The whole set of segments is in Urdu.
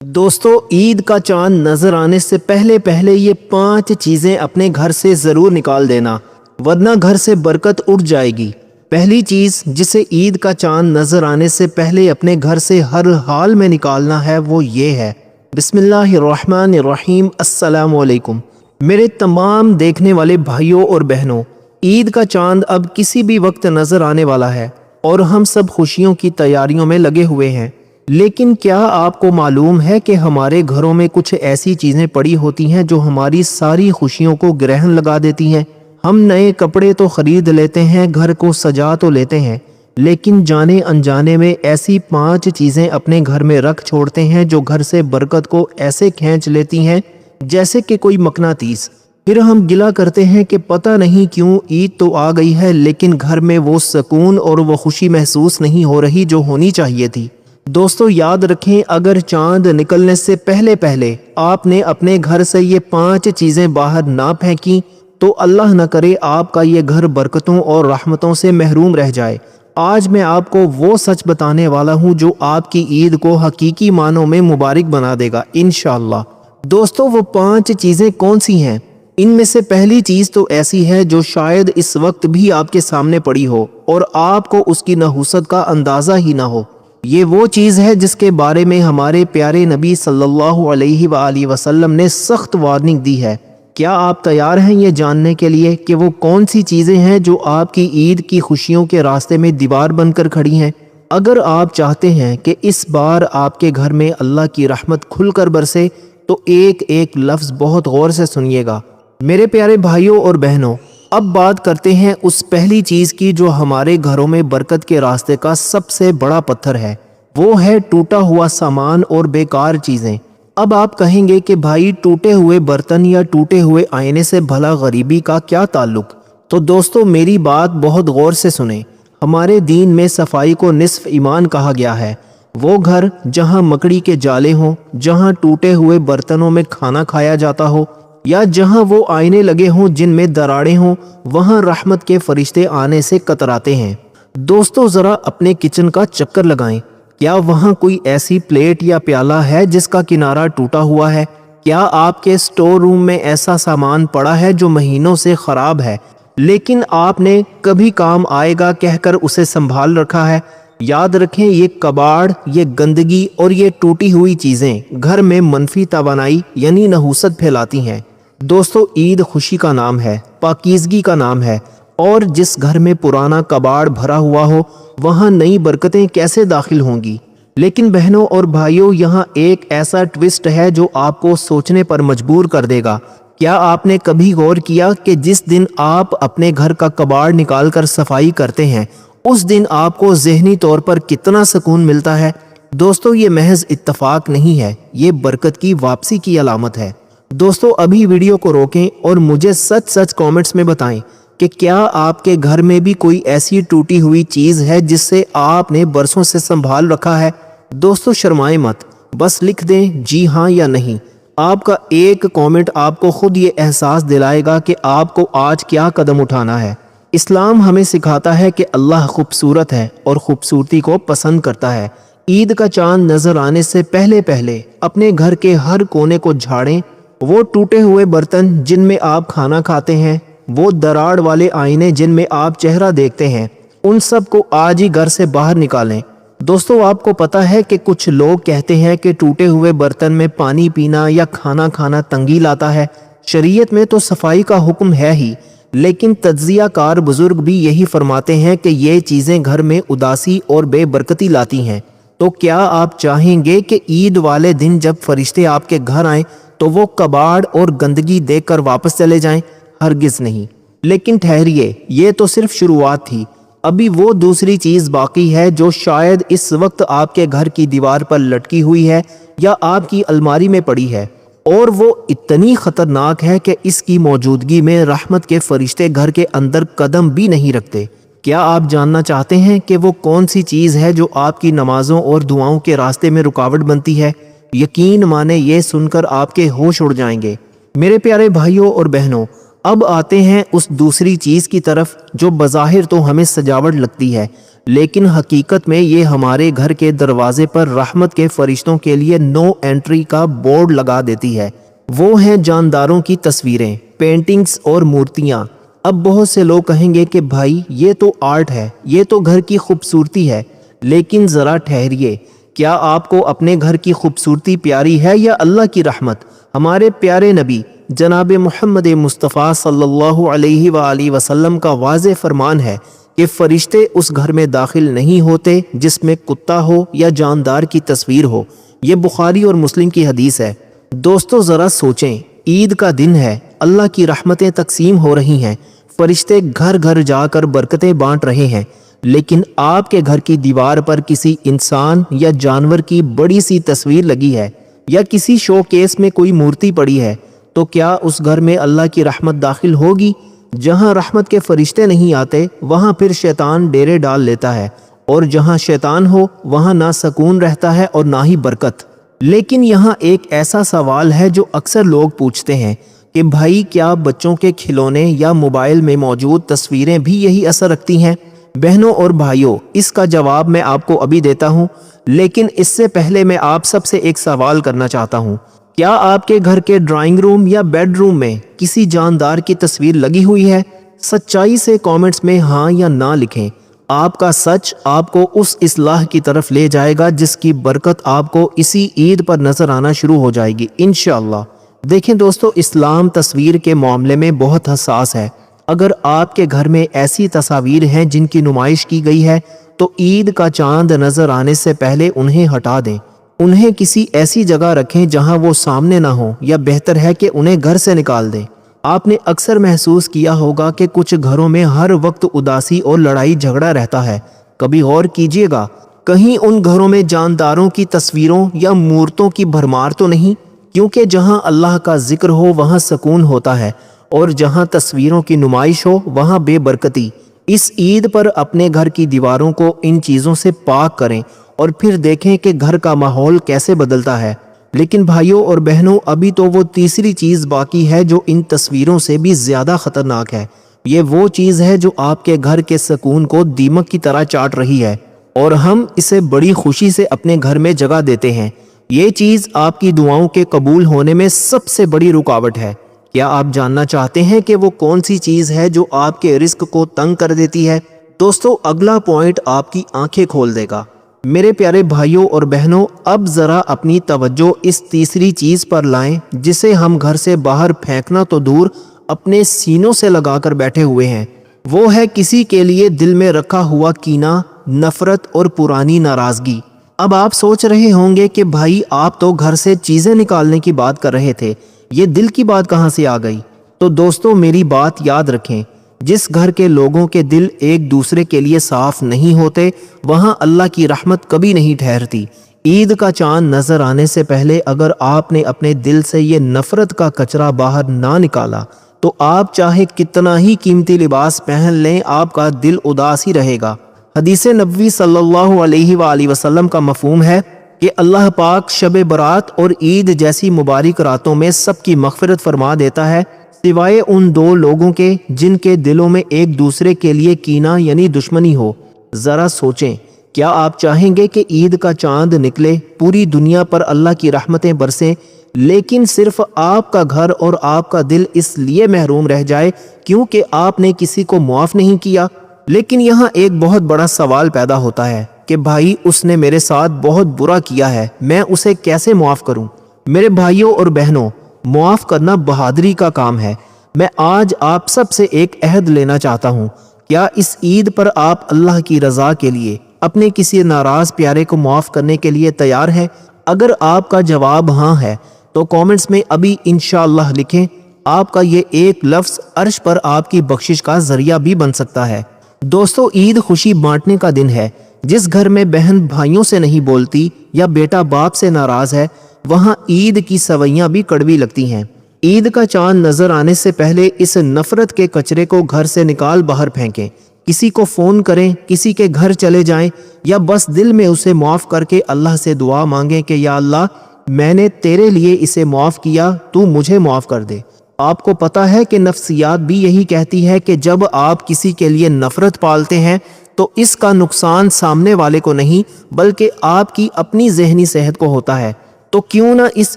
دوستو، عید کا چاند نظر آنے سے پہلے پہلے یہ 5 چیزیں اپنے گھر سے ضرور نکال دینا، ورنہ گھر سے برکت اٹھ جائے گی۔ پہلی چیز جسے عید کا چاند نظر آنے سے پہلے اپنے گھر سے ہر حال میں نکالنا ہے وہ یہ ہے، بسم اللہ الرحمن الرحیم۔ السلام علیکم میرے تمام دیکھنے والے بھائیوں اور بہنوں، عید کا چاند اب کسی بھی وقت نظر آنے والا ہے اور ہم سب خوشیوں کی تیاریوں میں لگے ہوئے ہیں۔ لیکن کیا آپ کو معلوم ہے کہ ہمارے گھروں میں کچھ ایسی چیزیں پڑی ہوتی ہیں جو ہماری ساری خوشیوں کو گرہن لگا دیتی ہیں؟ ہم نئے کپڑے تو خرید لیتے ہیں، گھر کو سجا تو لیتے ہیں، لیکن جانے انجانے میں ایسی 5 چیزیں اپنے گھر میں رکھ چھوڑتے ہیں جو گھر سے برکت کو ایسے کھینچ لیتی ہیں جیسے کہ کوئی مقناطیس۔ پھر ہم گلہ کرتے ہیں کہ پتہ نہیں کیوں عید تو آ گئی ہے لیکن گھر میں وہ سکون اور وہ خوشی محسوس نہیں ہو رہی جو ہونی چاہیے تھی۔ دوستو یاد رکھیں، اگر چاند نکلنے سے پہلے پہلے آپ نے اپنے گھر سے یہ 5 چیزیں باہر نہ پھینکیں تو اللہ نہ کرے آپ کا یہ گھر برکتوں اور رحمتوں سے محروم رہ جائے۔ آج میں آپ کو وہ سچ بتانے والا ہوں جو آپ کی عید کو حقیقی معنوں میں مبارک بنا دے گا انشاءاللہ۔ دوستو وہ 5 چیزیں کون سی ہیں؟ ان میں سے پہلی چیز تو ایسی ہے جو شاید اس وقت بھی آپ کے سامنے پڑی ہو اور آپ کو اس کی نحوست کا اندازہ ہی نہ ہو۔ یہ وہ چیز ہے جس کے بارے میں ہمارے پیارے نبی صلی اللہ علیہ وآلہ وسلم نے سخت وارننگ دی ہے۔ کیا آپ تیار ہیں یہ جاننے کے لیے کہ وہ کون سی چیزیں ہیں جو آپ کی عید کی خوشیوں کے راستے میں دیوار بن کر کھڑی ہیں؟ اگر آپ چاہتے ہیں کہ اس بار آپ کے گھر میں اللہ کی رحمت کھل کر برسے تو ایک ایک لفظ بہت غور سے سنیے گا میرے پیارے بھائیوں اور بہنوں۔ اب بات کرتے ہیں اس پہلی چیز کی جو ہمارے گھروں میں برکت کے راستے کا سب سے بڑا پتھر ہے، وہ ہے ٹوٹا ہوا سامان اور بیکار چیزیں۔ اب آپ کہیں گے کہ بھائی ٹوٹے ہوئے برتن یا ٹوٹے ہوئے آئینے سے بھلا غریبی کا کیا تعلق؟ تو دوستو میری بات بہت غور سے سنیں۔ ہمارے دین میں صفائی کو نصف ایمان کہا گیا ہے۔ وہ گھر جہاں مکڑی کے جالے ہوں، جہاں ٹوٹے ہوئے برتنوں میں کھانا کھایا جاتا ہو، یا جہاں وہ آئینے لگے ہوں جن میں دراڑیں ہوں، وہاں رحمت کے فرشتے آنے سے کتراتے ہیں۔ دوستو ذرا اپنے کچن کا چکر لگائیں، کیا وہاں کوئی ایسی پلیٹ یا پیالہ ہے جس کا کنارہ ٹوٹا ہوا ہے؟ کیا آپ کے سٹور روم میں ایسا سامان پڑا ہے جو مہینوں سے خراب ہے لیکن آپ نے کبھی کام آئے گا کہہ کر اسے سنبھال رکھا ہے؟ یاد رکھیں، یہ کباڑ، یہ گندگی اور یہ ٹوٹی ہوئی چیزیں گھر میں منفی توانائی یعنی نحوست پھیلاتی ہیں۔ دوستو عید خوشی کا نام ہے، پاکیزگی کا نام ہے، اور جس گھر میں پرانا کباڑ بھرا ہوا ہو وہاں نئی برکتیں کیسے داخل ہوں گی؟ لیکن بہنوں اور بھائیوں، یہاں ایک ایسا ٹوسٹ ہے جو آپ کو سوچنے پر مجبور کر دے گا۔ کیا آپ نے کبھی غور کیا کہ جس دن آپ اپنے گھر کا کباڑ نکال کر صفائی کرتے ہیں اس دن آپ کو ذہنی طور پر کتنا سکون ملتا ہے؟ دوستو یہ محض اتفاق نہیں ہے، یہ برکت کی واپسی کی علامت ہے۔ دوستو ابھی ویڈیو کو روکیں اور مجھے سچ سچ کامنٹس میں بتائیں کہ کیا آپ کے گھر میں بھی کوئی ایسی ٹوٹی ہوئی چیز ہے جس سے آپ نے برسوں سے سنبھال رکھا ہے؟ دوستو شرمائیں مت، بس لکھ دیں جی ہاں یا نہیں۔ آپ کا ایک کامنٹ آپ کو خود یہ احساس دلائے گا کہ آپ کو آج کیا قدم اٹھانا ہے۔ اسلام ہمیں سکھاتا ہے کہ اللہ خوبصورت ہے اور خوبصورتی کو پسند کرتا ہے۔ عید کا چاند نظر آنے سے پہلے پہلے اپنے گھر کے ہر کونے کو جھاڑیں، وہ ٹوٹے ہوئے برتن جن میں آپ کھانا کھاتے ہیں، وہ دراڑ والے آئینے جن میں آپ چہرہ دیکھتے ہیں، ان سب کو آج ہی گھر سے باہر نکالیں۔ دوستو آپ کو پتہ ہے کہ کچھ لوگ کہتے ہیں کہ ٹوٹے ہوئے برتن میں پانی پینا یا کھانا کھانا تنگی لاتا ہے۔ شریعت میں تو صفائی کا حکم ہے ہی، لیکن تجزیہ کار بزرگ بھی یہی فرماتے ہیں کہ یہ چیزیں گھر میں اداسی اور بے برکتی لاتی ہیں۔ تو کیا آپ چاہیں گے کہ عید والے دن جب فرشتے آپ کے گھر آئیں تو وہ کباڑ اور گندگی دیکھ کر واپس چلے جائیں؟ ہرگز نہیں۔ لیکن ٹھہریے، یہ تو صرف شروعات تھی، ابھی وہ دوسری چیز باقی ہے جو شاید اس وقت آپ کے گھر کی دیوار پر لٹکی ہوئی ہے یا آپ کی الماری میں پڑی ہے، اور وہ اتنی خطرناک ہے کہ اس کی موجودگی میں رحمت کے فرشتے گھر کے اندر قدم بھی نہیں رکھتے۔ کیا آپ جاننا چاہتے ہیں کہ وہ کون سی چیز ہے جو آپ کی نمازوں اور دعاؤں کے راستے میں رکاوٹ بنتی ہے؟ یقین مانے یہ سن کر آپ کے ہوش اڑ جائیں گے۔ میرے پیارے بھائیوں اور بہنوں، اب آتے ہیں اس دوسری چیز کی طرف جو بظاہر تو ہمیں سجاوٹ لگتی ہے لیکن حقیقت میں یہ ہمارے گھر کے دروازے پر رحمت کے فرشتوں کے لیے نو انٹری کا بورڈ لگا دیتی ہے۔ وہ ہیں جانداروں کی تصویریں، پینٹنگز اور مورتیاں۔ اب بہت سے لوگ کہیں گے کہ بھائی یہ تو آرٹ ہے، یہ تو گھر کی خوبصورتی ہے، لیکن ذرا ٹھہریے، کیا آپ کو اپنے گھر کی خوبصورتی پیاری ہے یا اللہ کی رحمت؟ ہمارے پیارے نبی جناب محمد مصطفیٰ صلی اللہ علیہ وآلہ وسلم کا واضح فرمان ہے کہ فرشتے اس گھر میں داخل نہیں ہوتے جس میں کتا ہو یا جاندار کی تصویر ہو۔ یہ بخاری اور مسلم کی حدیث ہے۔ دوستو ذرا سوچیں، عید کا دن ہے، اللہ کی رحمتیں تقسیم ہو رہی ہیں، فرشتے گھر گھر جا کر برکتیں بانٹ رہے ہیں، لیکن آپ کے گھر کی دیوار پر کسی انسان یا جانور کی بڑی سی تصویر لگی ہے یا کسی شو کیس میں کوئی مورتی پڑی ہے، تو کیا اس گھر میں اللہ کی رحمت داخل ہوگی؟ جہاں رحمت کے فرشتے نہیں آتے وہاں پھر شیطان ڈیرے ڈال لیتا ہے، اور جہاں شیطان ہو وہاں نہ سکون رہتا ہے اور نہ ہی برکت۔ لیکن یہاں ایک ایسا سوال ہے جو اکثر لوگ پوچھتے ہیں کہ بھائی کیا بچوں کے کھلونے یا موبائل میں موجود تصویریں بھی یہی اثر رکھتی ہیں؟ بہنوں اور بھائیوں، اس کا جواب میں آپ کو ابھی دیتا ہوں، لیکن اس سے پہلے میں آپ سب سے ایک سوال کرنا چاہتا ہوں۔ کیا آپ کے گھر کے ڈرائنگ روم یا بیڈ روم میں کسی جاندار کی تصویر لگی ہوئی ہے؟ سچائی سے کامنٹس میں ہاں یا نہ لکھیں۔ آپ کا سچ آپ کو اس اصلاح کی طرف لے جائے گا جس کی برکت آپ کو اسی عید پر نظر آنا شروع ہو جائے گی انشاءاللہ۔ دیکھیں دوستو، اسلام تصویر کے معاملے میں بہت حساس ہے۔ اگر آپ کے گھر میں ایسی تصاویر ہیں جن کی نمائش کی گئی ہے تو عید کا چاند نظر آنے سے پہلے انہیں ہٹا دیں، انہیں کسی ایسی جگہ رکھیں جہاں وہ سامنے نہ ہوں، یا بہتر ہے کہ انہیں گھر سے نکال دیں۔ آپ نے اکثر محسوس کیا ہوگا کہ کچھ گھروں میں ہر وقت اداسی اور لڑائی جھگڑا رہتا ہے۔ کبھی غور کیجئے گا، کہیں ان گھروں میں جانداروں کی تصویروں یا مورتوں کی بھرمار تو نہیں؟ کیونکہ جہاں اللہ کا ذکر ہو وہاں سکون ہوتا ہے، اور جہاں تصویروں کی نمائش ہو وہاں بے برکتی۔ اس عید پر اپنے گھر کی دیواروں کو ان چیزوں سے پاک کریں اور پھر دیکھیں کہ گھر کا ماحول کیسے بدلتا ہے۔ لیکن بھائیوں اور بہنوں، ابھی تو وہ تیسری چیز باقی ہے جو ان تصویروں سے بھی زیادہ خطرناک ہے۔ یہ وہ چیز ہے جو آپ کے گھر کے سکون کو دیمک کی طرح چاٹ رہی ہے، اور ہم اسے بڑی خوشی سے اپنے گھر میں جگہ دیتے ہیں۔ یہ چیز آپ کی دعاؤں کے قبول ہونے میں سب سے بڑی رکاوٹ ہے۔ کیا آپ جاننا چاہتے ہیں کہ وہ کون سی چیز ہے جو آپ کے رزق کو تنگ کر دیتی ہے؟ دوستو، اگلا پوائنٹ آپ کی آنکھیں کھول دے گا۔ میرے پیارے بھائیوں اور بہنوں، اب ذرا اپنی توجہ اس تیسری چیز پر لائیں جسے ہم گھر سے باہر پھینکنا تو دور اپنے سینوں سے لگا کر بیٹھے ہوئے ہیں۔ وہ ہے کسی کے لیے دل میں رکھا ہوا کینہ، نفرت اور پرانی ناراضگی۔ اب آپ سوچ رہے ہوں گے کہ بھائی آپ تو گھر سے چیزیں نکالنے کی بات کر رہے تھے، یہ دل کی بات کہاں سے آ گئی؟ تو دوستو میری بات یاد رکھیں، جس گھر کے لوگوں کے دل ایک دوسرے کے لیے صاف نہیں ہوتے وہاں اللہ کی رحمت کبھی نہیں ٹھہرتی۔ عید کا چاند نظر آنے سے پہلے اگر آپ نے اپنے دل سے یہ نفرت کا کچرا باہر نہ نکالا تو آپ چاہے کتنا ہی قیمتی لباس پہن لیں، آپ کا دل اداس ہی رہے گا۔ حدیث نبوی صلی اللہ علیہ وآلہ وسلم کا مفہوم ہے کہ اللہ پاک شب برات اور عید جیسی مبارک راتوں میں سب کی مغفرت فرما دیتا ہے سوائے ان دو لوگوں کے جن کے دلوں میں ایک دوسرے کے لیے کینہ یعنی دشمنی ہو۔ ذرا سوچیں، کیا آپ چاہیں گے کہ عید کا چاند نکلے، پوری دنیا پر اللہ کی رحمتیں برسیں، لیکن صرف آپ کا گھر اور آپ کا دل اس لیے محروم رہ جائے کیونکہ آپ نے کسی کو معاف نہیں کیا؟ لیکن یہاں ایک بہت بڑا سوال پیدا ہوتا ہے کہ بھائی اس نے میرے ساتھ بہت برا کیا ہے، میں اسے کیسے معاف کروں؟ میرے بھائیوں اور بہنوں، معاف کرنا بہادری کا کام ہے۔ میں آج آپ سب سے ایک عہد لینا چاہتا ہوں، کیا اس عید پر آپ اللہ کی رضا کے لیے اپنے کسی ناراض پیارے کو معاف کرنے کے لیے تیار ہیں؟ اگر آپ کا جواب ہاں ہے تو کامنٹس میں ابھی انشاءاللہ لکھیں۔ آپ کا یہ ایک لفظ عرش پر آپ کی بخشش کا ذریعہ بھی بن سکتا ہے۔ دوستو، عید خوشی بانٹنے کا دن ہے۔ جس گھر میں بہن بھائیوں سے نہیں بولتی یا بیٹا باپ سے ناراض ہے وہاں عید کی سوئیاں بھی کڑوی لگتی ہیں۔ عید کا چاند نظر آنے سے پہلے اس نفرت کے کچرے کو گھر سے نکال باہر پھینکیں۔ کسی کو فون کریں، کسی کے گھر چلے جائیں، یا بس دل میں اسے معاف کر کے اللہ سے دعا مانگیں کہ یا اللہ، میں نے تیرے لیے اسے معاف کیا، تو مجھے معاف کر دے۔ آپ کو پتا ہے کہ نفسیات بھی یہی کہتی ہے کہ جب آپ کسی کے لیے نفرت پالتے ہیں تو اس کا نقصان سامنے والے کو نہیں بلکہ آپ کی اپنی ذہنی صحت کو ہوتا ہے۔ تو کیوں نہ اس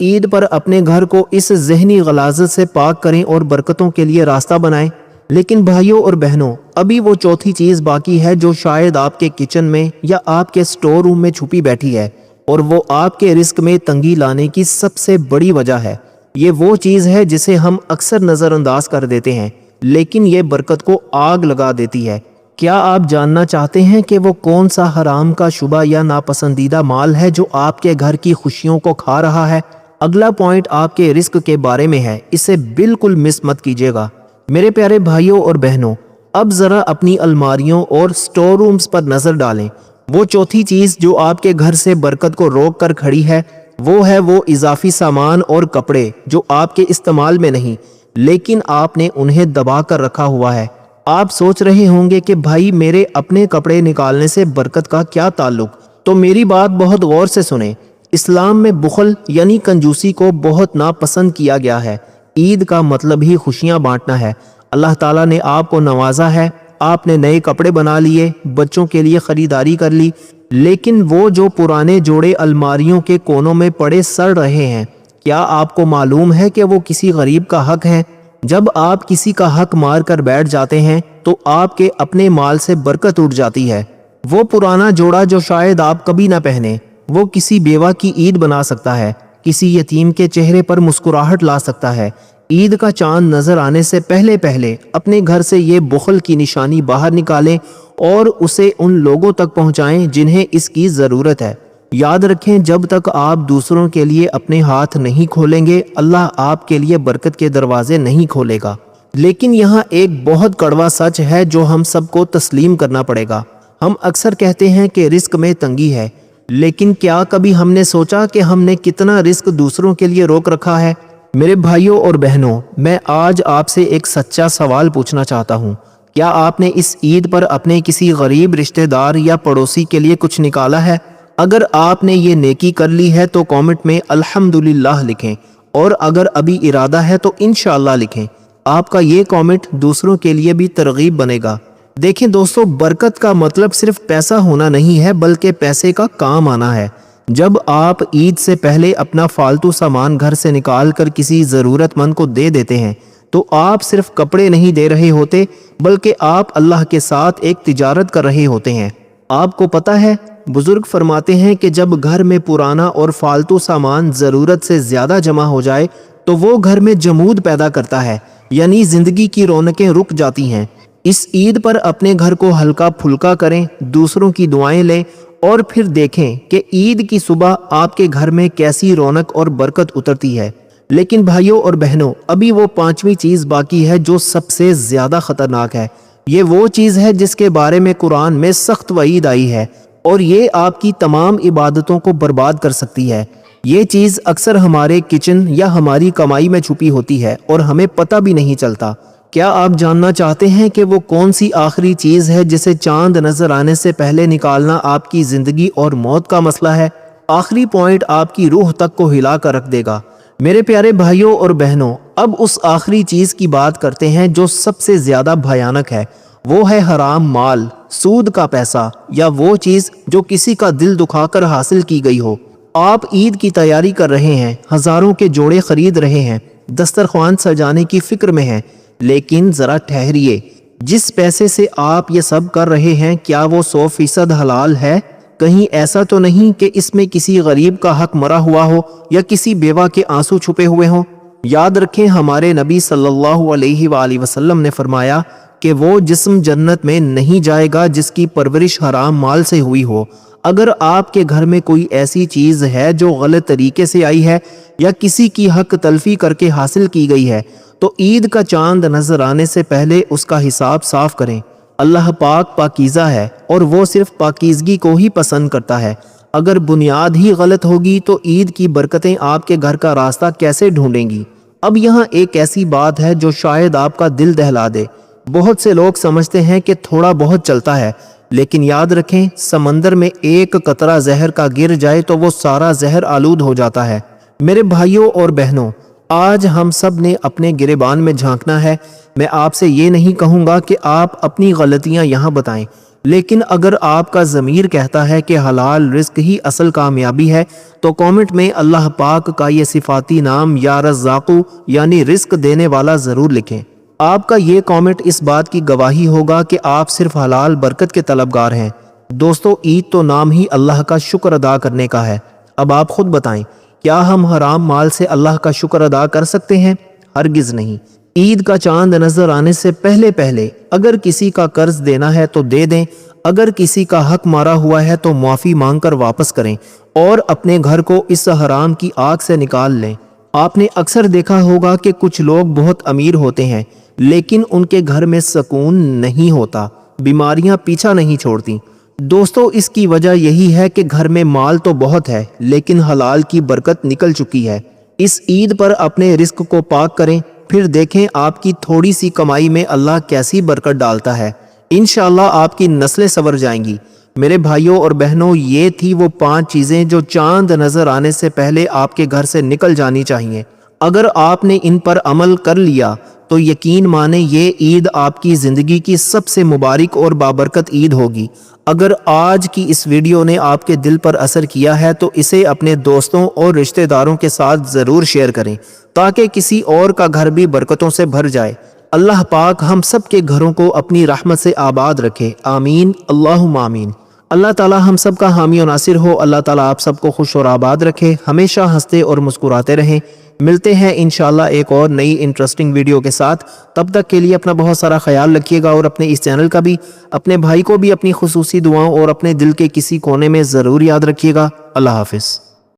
عید پر اپنے گھر کو اس ذہنی غلاظت سے پاک کریں اور برکتوں کے لیے راستہ بنائیں۔ لیکن بھائیوں اور بہنوں، ابھی وہ چوتھی چیز باقی ہے جو شاید آپ کے کچن میں یا آپ کے سٹور روم میں چھپی بیٹھی ہے، اور وہ آپ کے رزق میں تنگی لانے کی سب سے بڑی وجہ ہے۔ یہ وہ چیز ہے جسے ہم اکثر نظر انداز کر دیتے ہیں، لیکن یہ برکت کو آگ لگا دیتی ہے۔ کیا آپ جاننا چاہتے ہیں کہ وہ کون سا حرام کا شبہ یا ناپسندیدہ مال ہے جو آپ کے گھر کی خوشیوں کو کھا رہا ہے؟ اگلا پوائنٹ آپ کے رزق کے بارے میں ہے، اسے بالکل مس مت کیجیے گا۔ میرے پیارے بھائیوں اور بہنوں، اب ذرا اپنی الماریوں اور سٹور رومز پر نظر ڈالیں۔ وہ چوتھی چیز جو آپ کے گھر سے برکت کو روک کر کھڑی ہے، وہ ہے وہ اضافی سامان اور کپڑے جو آپ کے استعمال میں نہیں، لیکن آپ نے انہیں دبا کر رکھا ہوا ہے۔ آپ سوچ رہے ہوں گے کہ بھائی میرے اپنے کپڑے نکالنے سے برکت کا کیا تعلق؟ تو میری بات بہت غور سے سنیں۔ اسلام میں بخل یعنی کنجوسی کو بہت ناپسند کیا گیا ہے۔ عید کا مطلب ہی خوشیاں بانٹنا ہے۔ اللہ تعالیٰ نے آپ کو نوازا ہے، آپ نے نئے کپڑے بنا لیے، بچوں کے لیے خریداری کر لی، لیکن وہ جو پرانے جوڑے الماریوں کے کونوں میں پڑے سڑ رہے ہیں، کیا آپ کو معلوم ہے کہ وہ کسی غریب کا حق ہے؟ جب آپ کسی کا حق مار کر بیٹھ جاتے ہیں تو آپ کے اپنے مال سے برکت اٹھ جاتی ہے۔ وہ پرانا جوڑا جو شاید آپ کبھی نہ پہنے، وہ کسی بیوہ کی عید بنا سکتا ہے، کسی یتیم کے چہرے پر مسکراہٹ لا سکتا ہے۔ عید کا چاند نظر آنے سے پہلے اپنے گھر سے یہ بخل کی نشانی باہر نکالیں اور اسے ان لوگوں تک پہنچائیں جنہیں اس کی ضرورت ہے۔ یاد رکھیں، جب تک آپ دوسروں کے لیے اپنے ہاتھ نہیں کھولیں گے، اللہ آپ کے لیے برکت کے دروازے نہیں کھولے گا۔ لیکن یہاں ایک بہت کڑوا سچ ہے جو ہم سب کو تسلیم کرنا پڑے گا۔ ہم اکثر کہتے ہیں کہ رزق میں تنگی ہے، لیکن کیا کبھی ہم نے سوچا کہ ہم نے کتنا رزق دوسروں کے لیے روک رکھا ہے؟ میرے بھائیوں اور بہنوں، میں آج آپ سے ایک سچا سوال پوچھنا چاہتا ہوں۔ کیا آپ نے اس عید پر اپنے کسی غریب رشتہ دار یا پڑوسی کے لیے کچھ نکالا ہے؟ اگر آپ نے یہ نیکی کر لی ہے تو کامنٹ میں الحمدللہ لکھیں، اور اگر ابھی ارادہ ہے تو انشاءاللہ لکھیں۔ آپ کا یہ کامنٹ دوسروں کے لیے بھی ترغیب بنے گا۔ دیکھیں دوستو، برکت کا مطلب صرف پیسہ ہونا نہیں ہے بلکہ پیسے کا کام آنا ہے۔ جب آپ عید سے پہلے اپنا فالتو سامان گھر سے نکال کر کسی ضرورت مند کو دے دیتے ہیں تو آپ صرف کپڑے نہیں دے رہے ہوتے بلکہ آپ اللہ کے ساتھ ایک تجارت کر رہے ہوتے ہیں۔ آپ کو پتہ ہے، بزرگ فرماتے ہیں کہ جب گھر میں پرانا اور فالتو سامان ضرورت سے زیادہ جمع ہو جائے تو وہ گھر میں جمود پیدا کرتا ہے، یعنی زندگی کی رونقیں رک جاتی ہیں۔ اس عید پر اپنے گھر کو ہلکا پھلکا کریں، دوسروں کی دعائیں لیں، اور پھر دیکھیں کہ عید کی صبح آپ کے گھر میں کیسی رونق اور برکت اترتی ہے۔ لیکن بھائیوں اور بہنوں، ابھی وہ پانچویں چیز باقی ہے جو سب سے زیادہ خطرناک ہے۔ یہ وہ چیز ہے جس کے بارے میں قرآن میں سخت وعید آئی ہے، اور یہ آپ کی تمام عبادتوں کو برباد کر سکتی ہے۔ یہ چیز اکثر ہمارے کچن یا ہماری کمائی میں چھپی ہوتی ہے اور ہمیں پتہ بھی نہیں چلتا۔ کیا آپ جاننا چاہتے ہیں کہ وہ کون سی آخری چیز ہے جسے چاند نظر آنے سے پہلے نکالنا آپ کی زندگی اور موت کا مسئلہ ہے؟ آخری پوائنٹ آپ کی روح تک کو ہلا کر رکھ دے گا۔ میرے پیارے بھائیوں اور بہنوں، اب اس آخری چیز کی بات کرتے ہیں جو سب سے زیادہ بھیانک ہے۔ وہ ہے حرام مال، سود کا پیسہ، یا وہ چیز جو کسی کا دل دکھا کر حاصل کی گئی ہو۔ آپ عید کی تیاری کر رہے ہیں، ہزاروں کے جوڑے خرید رہے ہیں، دسترخوان سجانے کی فکر میں ہیں، لیکن ذرا ٹھہریے، جس پیسے سے آپ یہ سب کر رہے ہیں کیا وہ 100% حلال ہے؟ کہیں ایسا تو نہیں کہ اس میں کسی غریب کا حق مرا ہوا ہو یا کسی بیوہ کے آنسو چھپے ہوئے ہوں؟ یاد رکھیں، ہمارے نبی صلی اللہ علیہ وآلہ وسلم نے فرمایا کہ وہ جسم جنت میں نہیں جائے گا جس کی پرورش حرام مال سے ہوئی ہو۔ اگر آپ کے گھر میں کوئی ایسی چیز ہے جو غلط طریقے سے آئی ہے یا کسی کی حق تلفی کر کے حاصل کی گئی ہے تو عید کا چاند نظر آنے سے پہلے اس کا حساب صاف کریں۔ اللہ پاک پاکیزہ ہے اور وہ صرف پاکیزگی کو ہی پسند کرتا ہے۔ اگر بنیاد ہی غلط ہوگی تو عید کی برکتیں آپ کے گھر کا راستہ کیسے ڈھونڈیں گی؟ اب یہاں ایک ایسی بات ہے جو شاید آپ کا دل دہلا دے۔ بہت سے لوگ سمجھتے ہیں کہ تھوڑا بہت چلتا ہے، لیکن یاد رکھیں، سمندر میں ایک قطرہ زہر کا گر جائے تو وہ سارا زہر آلود ہو جاتا ہے۔ میرے بھائیوں اور بہنوں، آج ہم سب نے اپنے گریبان میں جھانکنا ہے۔ میں آپ سے یہ نہیں کہوں گا کہ آپ اپنی غلطیاں یہاں بتائیں، لیکن اگر آپ کا ضمیر کہتا ہے کہ حلال رزق ہی اصل کامیابی ہے تو کامنٹ میں اللہ پاک کا یہ صفاتی نام یا رزاقو یعنی رزق دینے والا ضرور لکھیں۔ آپ کا یہ کامنٹ اس بات کی گواہی ہوگا کہ آپ صرف حلال برکت کے طلبگار ہیں۔ دوستو، عید تو نام ہی اللہ کا شکر ادا کرنے کا ہے۔ اب آپ خود بتائیں، کیا ہم حرام مال سے اللہ کا شکر ادا کر سکتے ہیں؟ ہرگز نہیں۔ عید کا چاند نظر آنے سے پہلے پہلے اگر کسی کا قرض دینا ہے تو دے دیں، اگر کسی کا حق مارا ہوا ہے تو معافی مانگ کر واپس کریں اور اپنے گھر کو اس حرام کی آگ سے نکال لیں۔ آپ نے اکثر دیکھا ہوگا کہ کچھ لوگ بہت امیر ہوتے ہیں لیکن ان کے گھر میں سکون نہیں ہوتا، بیماریاں پیچھا نہیں چھوڑتی۔ دوستو، اس کی وجہ یہی ہے کہ گھر میں مال تو بہت ہے لیکن حلال کی برکت نکل چکی ہے۔ اس عید پر اپنے رزق کو پاک کریں، پھر دیکھیں آپ کی تھوڑی سی کمائی میں اللہ کیسی برکت ڈالتا ہے۔ انشاءاللہ آپ کی نسلیں سنور جائیں گی۔ میرے بھائیوں اور بہنوں، یہ تھی وہ 5 چیزیں جو چاند نظر آنے سے پہلے آپ کے گھر سے نکل جانی چاہیے۔ اگر آپ نے ان پر عمل کر لیا تو یقین مانیں یہ عید آپ کی زندگی کی سب سے مبارک اور بابرکت عید ہوگی۔ اگر آج کی اس ویڈیو نے آپ کے دل پر اثر کیا ہے تو اسے اپنے دوستوں اور رشتہ داروں کے ساتھ ضرور شیئر کریں تاکہ کسی اور کا گھر بھی برکتوں سے بھر جائے۔ اللہ پاک ہم سب کے گھروں کو اپنی رحمت سے آباد رکھے، آمین اللہم آمین۔ اللہ تعالی ہم سب کا حامی و ناصر ہو۔ اللہ تعالی آپ سب کو خوش اور آباد رکھے، ہمیشہ ہنستے اور مسکراتے رہیں۔ ملتے ہیں انشاءاللہ ایک اور نئی انٹرسٹنگ ویڈیو کے ساتھ۔ تب تک کے لیے اپنا بہت سارا خیال رکھیے گا اور اپنے اس چینل کا بھی، اپنے بھائی کو بھی اپنی خصوصی دعاؤں اور اپنے دل کے کسی کونے میں ضرور یاد رکھیے گا۔ اللہ حافظ۔